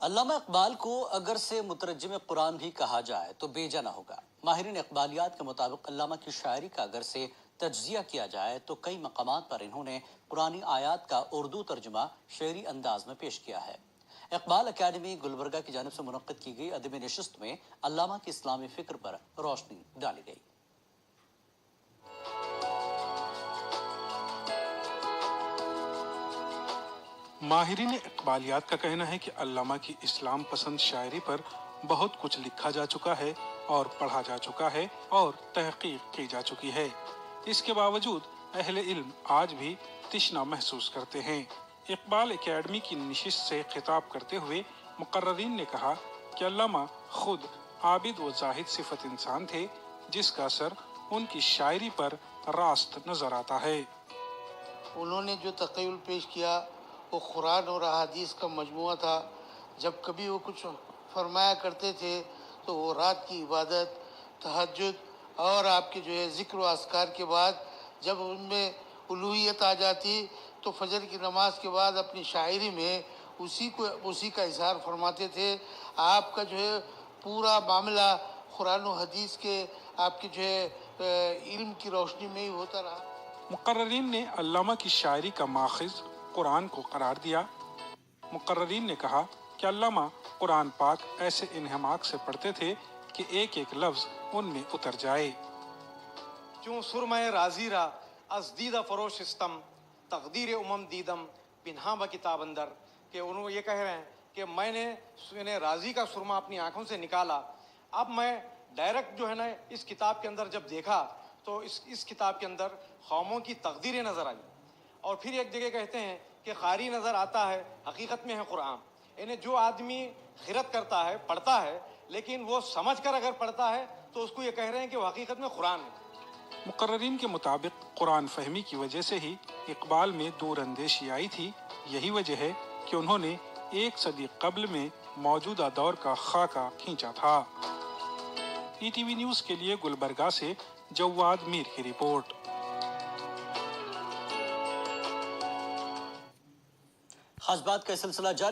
علامہ اقبال کو اگر سے مترجم قرآن بھی کہا جائے تو بیجا نہ ہوگا۔ ماہرین اقبالیات کے مطابق علامہ کی شاعری کا اگر سے تجزیہ کیا جائے تو کئی مقامات پر انہوں نے قرآنی آیات کا اردو ترجمہ شعری انداز میں پیش کیا ہے۔ اقبال اکیڈمی گلبرگہ کی جانب سے منعقد کی گئی ادبی نشست میں علامہ کی اسلامی فکر پر روشنی ڈالی گئی۔ ماہرین اقبالیات کا کہنا ہے کہ علامہ کی اسلام پسند شاعری پر بہت کچھ لکھا جا چکا ہے اور پڑھا جا چکا ہے اور تحقیق کی جا چکی ہے۔ اس کے باوجود اہل علم آج بھی تشنا محسوس کرتے ہیں۔ اقبال اکیڈمی کی نشست سے خطاب کرتے ہوئے مقررین نے کہا کہ علامہ خود عابد و زاہد صفت انسان تھے، جس کا اثر ان کی شاعری پر راست نظر آتا ہے۔ انہوں نے جو تخیل پیش کیا وہ قرآن اور احادیث کا مجموعہ تھا۔ جب کبھی وہ کچھ فرمایا کرتے تھے تو وہ رات کی عبادت، تہجد اور آپ کے ذکر و اذکار کے بعد جب ان میں الوہیت آ جاتی تو فجر کی نماز کے بعد اپنی شاعری میں اسی کا اظہار فرماتے تھے۔ آپ کا پورا معاملہ قرآن و حدیث کے آپ کے علم کی روشنی میں ہی ہوتا رہا۔ مقررین نے علامہ کی شاعری کا ماخذ قرآن کو قرار دیا۔ مقررین نے کہا کہ علامہ قرآن پاک ایسے انہماک سے پڑھتے تھے کہ ایک ایک لفظ ان میں اتر جائے۔ چون سرمۂ رازی را از دیدہ فروش استم تقدیر امم دیدم پنہاں با کتاب اندر، کہ انہوں یہ کہہ رہے ہیں کہ میں نے رازی کا سرما اپنی آنکھوں سے نکالا، اب میں ڈائریکٹ اس کتاب کے اندر جب دیکھا تو اس کتاب کے اندر قوموں کی تقدیریں نظر آئی۔ اور پھر ایک جگہ کہتے ہیں کہ قاری نظر آتا ہے، حقیقت میں ہے قرآن۔ یعنی جو آدمی خیرت کرتا ہے، پڑھتا ہے، لیکن وہ سمجھ کر اگر پڑھتا ہے تو اس کو یہ کہہ رہے ہیں کہ وہ حقیقت میں قرآن ہے۔ مقررین کے مطابق قرآن فہمی کی وجہ سے ہی اقبال میں دور اندیشی آئی تھی۔ یہی وجہ ہے کہ انہوں نے 1 صدی قبل میں موجودہ دور کا خاکہ کھینچا تھا۔ ETV نیوز کے لیے گلبرگہ سے جواد میر کی رپورٹ۔ خاص بات کا سلسلہ جاری